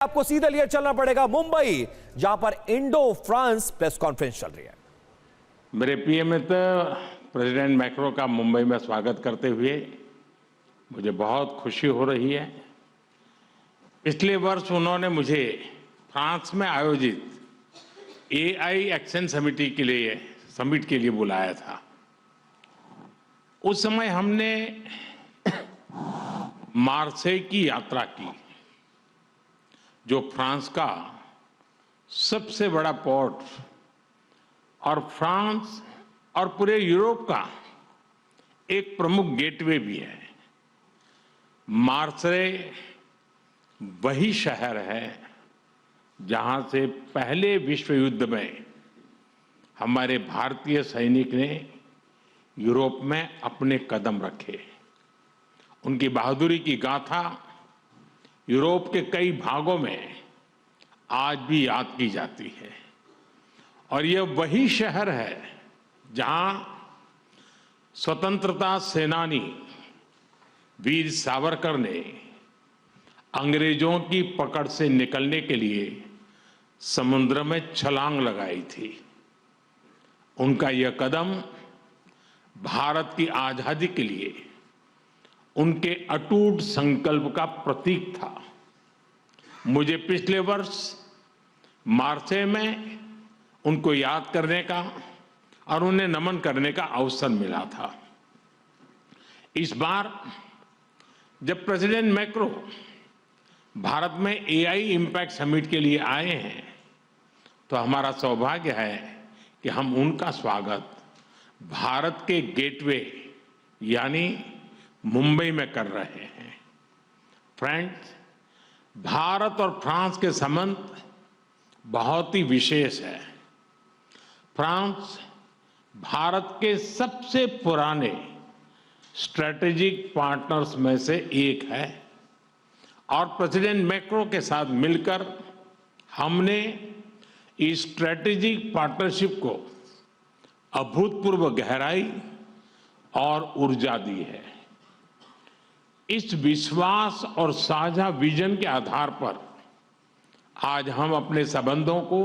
आपको सीधे लिए चलना पड़ेगा मुंबई, जहां पर इंडो फ्रांस प्रेस कॉन्फ्रेंस चल रही है। मेरे प्रिय मित्र प्रेसिडेंट मैक्रो का मुंबई में स्वागत करते हुए मुझे बहुत खुशी हो रही है। पिछले वर्ष उन्होंने मुझे फ्रांस में आयोजित एआई एक्शन समिट के लिए बुलाया था। उस समय हमने मार्सेई की यात्रा की, जो फ्रांस का सबसे बड़ा पोर्ट और फ्रांस और पूरे यूरोप का एक प्रमुख गेटवे भी है। मार्सेई वही शहर है जहां से पहले विश्व युद्ध में हमारे भारतीय सैनिक ने यूरोप में अपने कदम रखे। उनकी बहादुरी की गाथा यूरोप के कई भागों में आज भी याद की जाती है। और यह वही शहर है जहां स्वतंत्रता सेनानी वीर सावरकर ने अंग्रेजों की पकड़ से निकलने के लिए समुद्र में छलांग लगाई थी। उनका यह कदम भारत की आजादी के लिए उनके अटूट संकल्प का प्रतीक था। मुझे पिछले वर्ष मार्सेई में उनको याद करने का और उन्हें नमन करने का अवसर मिला था। इस बार जब प्रेसिडेंट मैक्रो भारत में एआई इम्पैक्ट समिट के लिए आए हैं, तो हमारा सौभाग्य है कि हम उनका स्वागत भारत के गेटवे यानी मुंबई में कर रहे हैं। फ्रेंड्स, भारत और फ्रांस के संबंध बहुत ही विशेष है। फ्रांस भारत के सबसे पुराने स्ट्रेटेजिक पार्टनर्स में से एक है और प्रेसिडेंट मैक्रो के साथ मिलकर हमने इस स्ट्रेटेजिक पार्टनरशिप को अभूतपूर्व गहराई और ऊर्जा दी है। इस विश्वास और साझा विजन के आधार पर आज हम अपने संबंधों को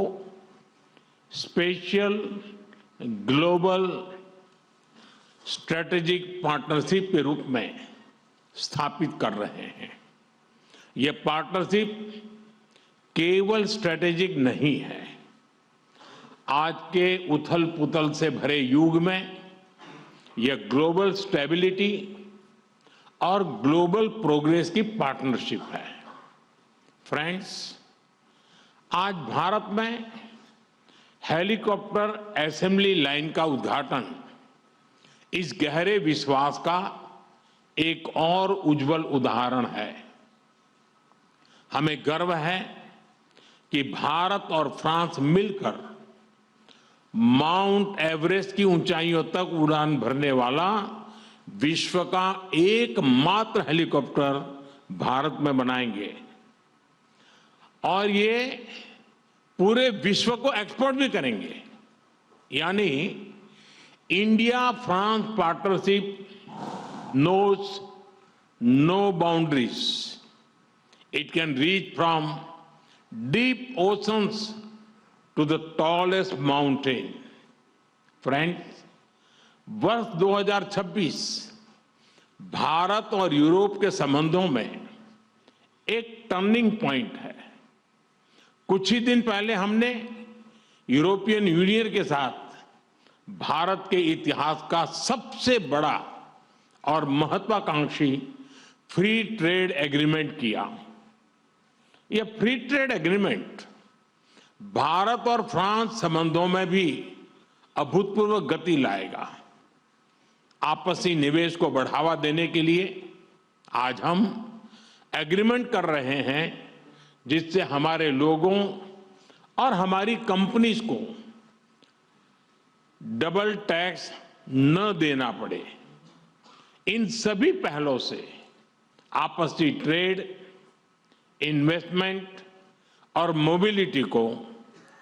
स्पेशल ग्लोबल स्ट्रेटेजिक पार्टनरशिप के रूप में स्थापित कर रहे हैं। यह पार्टनरशिप केवल स्ट्रेटेजिक नहीं है। आज के उथल पुथल से भरे युग में यह ग्लोबल स्टेबिलिटी और ग्लोबल प्रोग्रेस की पार्टनरशिप है। फ्रेंड्स, आज भारत में हेलीकॉप्टर असेंबली लाइन का उद्घाटन इस गहरे विश्वास का एक और उज्जवल उदाहरण है। हमें गर्व है कि भारत और फ्रांस मिलकर माउंट एवरेस्ट की ऊंचाइयों तक उड़ान भरने वाला विश्व का एकमात्र हेलीकॉप्टर भारत में बनाएंगे और ये पूरे विश्व को एक्सपोर्ट भी करेंगे। यानी India France partnership knows no boundaries. It can reach from deep oceans to the tallest mountain. Friends, वर्ष 2026 भारत और यूरोप के संबंधों में एक टर्निंग पॉइंट है। कुछ ही दिन पहले हमने यूरोपियन यूनियन के साथ भारत के इतिहास का सबसे बड़ा और महत्वाकांक्षी फ्री ट्रेड एग्रीमेंट किया। यह फ्री ट्रेड एग्रीमेंट भारत और फ्रांस संबंधों में भी अभूतपूर्व गति लाएगा। आपसी निवेश को बढ़ावा देने के लिए आज हम एग्रीमेंट कर रहे हैं जिससे हमारे लोगों और हमारी कंपनीज को डबल टैक्स न देना पड़े। इन सभी पहलों से आपसी ट्रेड, इन्वेस्टमेंट और मोबिलिटी को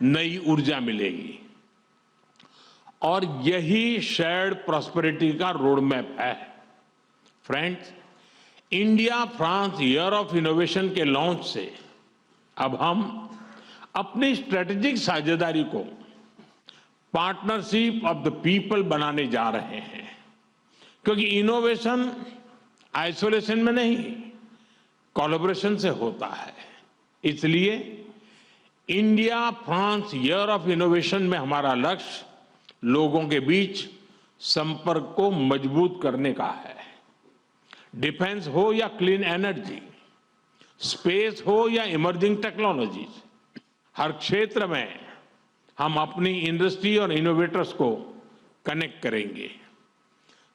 नई ऊर्जा मिलेगी और यही शेयर्ड प्रॉस्पेरिटी का रोड मैप है। Friends, India France year of innovation के लॉन्च से अब हम अपनी स्ट्रेटेजिक साझेदारी को पार्टनरशिप ऑफ द पीपल बनाने जा रहे हैं, क्योंकि इनोवेशन आइसोलेशन में नहीं, कोलैबोरेशन से होता है। इसलिए India France year of innovation में हमारा लक्ष्य लोगों के बीच संपर्क को मजबूत करने का है। डिफेंस हो या क्लीन एनर्जी, स्पेस हो या इमर्जिंग टेक्नोलॉजीज, हर क्षेत्र में हम अपनी इंडस्ट्री और इनोवेटर्स को कनेक्ट करेंगे।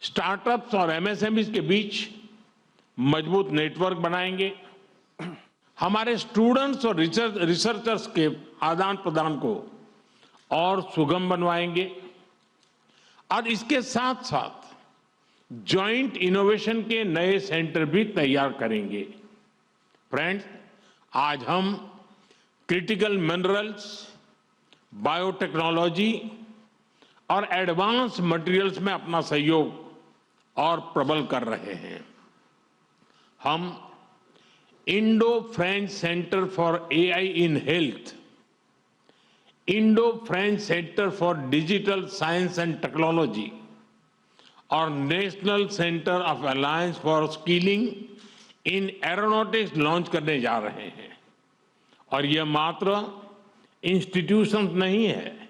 स्टार्टअप्स और एमएसएमईज के बीच मजबूत नेटवर्क बनाएंगे। हमारे स्टूडेंट्स और रिसर्चर्स के आदान प्रदान को और सुगम बनवाएंगे और इसके साथ साथ जॉइंट इनोवेशन के नए सेंटर भी तैयार करेंगे। फ्रेंड्स, आज हम क्रिटिकल मिनरल्स, बायोटेक्नोलॉजी और एडवांस मटेरियल्स में अपना सहयोग और प्रबल कर रहे हैं। हम Indo French centre for AI in health, Indo French centre for digital science and technology और national centre of alliance for skilling in aeronautics launch करने जा रहे हैं। और यह मात्र इंस्टीट्यूशंस नहीं है,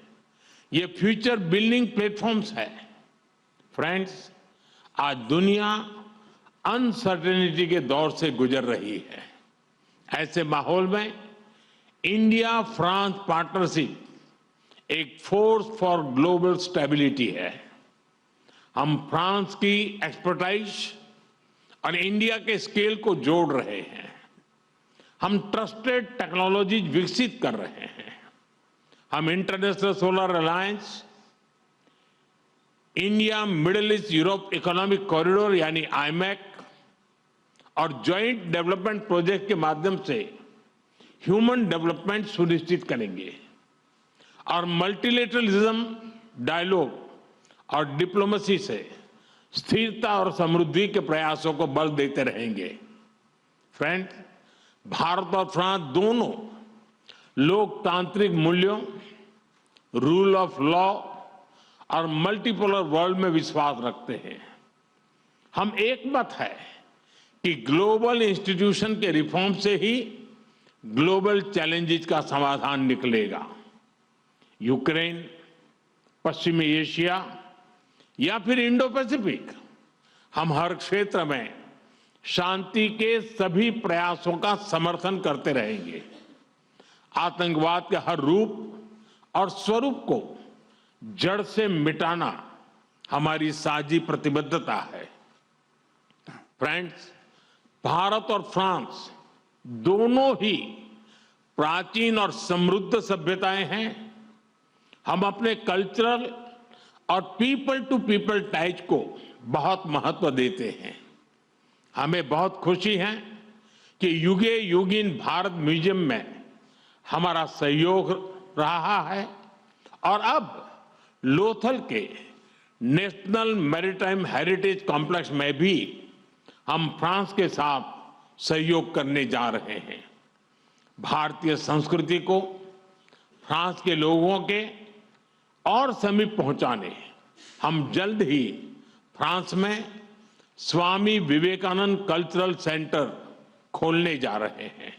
ये फ्यूचर बिल्डिंग प्लेटफॉर्म्स है। फ्रेंड्स, आज दुनिया अनसर्टेनिटी के दौर से गुजर रही है। ऐसे माहौल में इंडिया फ्रांस पार्टनरशिप एक फोर्स फॉर ग्लोबल स्टेबिलिटी है। हम फ्रांस की एक्सपर्टाइज और इंडिया के स्केल को जोड़ रहे हैं। हम ट्रस्टेड टेक्नोलॉजीज विकसित कर रहे हैं। हम international solar alliance, India middle east Europe economic corridor यानी आईमैक और ज्वाइंट डेवलपमेंट प्रोजेक्ट के माध्यम से ह्यूमन डेवलपमेंट सुनिश्चित करेंगे और मल्टीलेटरलिज्म, डायलॉग और डिप्लोमेसी से स्थिरता और समृद्धि के प्रयासों को बल देते रहेंगे। फ्रेंड्स, भारत और फ्रांस दोनों लोकतांत्रिक मूल्यों, रूल ऑफ लॉ और मल्टीपोलर वर्ल्ड में विश्वास रखते हैं। हम एक मत है कि ग्लोबल इंस्टीट्यूशन के रिफॉर्म से ही ग्लोबल चैलेंजेस का समाधान निकलेगा। यूक्रेन, पश्चिमी एशिया या फिर इंडो पैसिफिक, हम हर क्षेत्र में शांति के सभी प्रयासों का समर्थन करते रहेंगे। आतंकवाद के हर रूप और स्वरूप को जड़ से मिटाना हमारी साझी प्रतिबद्धता है। फ्रेंड्स, भारत और फ्रांस दोनों ही प्राचीन और समृद्ध सभ्यताएं हैं। हम अपने कल्चरल और पीपल टू पीपल टाइज को बहुत महत्व देते हैं। हमें बहुत खुशी है कि युगे युगीन भारत म्यूजियम में हमारा सहयोग रहा है और अब लोथल के नेशनल मैरीटाइम हेरिटेज कॉम्प्लेक्स में भी हम फ्रांस के साथ सहयोग करने जा रहे हैं। भारतीय संस्कृति को फ्रांस के लोगों के और समीप पहुंचाने हम जल्द ही फ्रांस में स्वामी विवेकानंद कल्चरल सेंटर खोलने जा रहे हैं।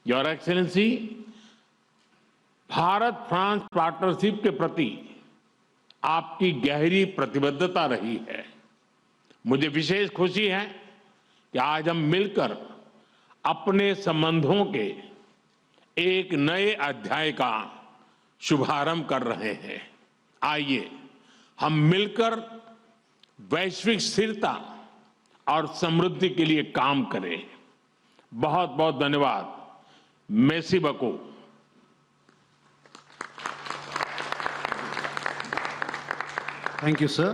Your excellency, Bharat France partnership के प्रति आपकी गहरी प्रतिबद्धता रही है। मुझे विशेष खुशी है कि आज हम मिलकर अपने संबंधों के एक नए अध्याय का शुभारंभ कर रहे हैं। आइए हम मिलकर वैश्विक स्थिरता और समृद्धि के लिए काम करें। बहुत बहुत धन्यवाद। मेसी बको। Thank you, sir.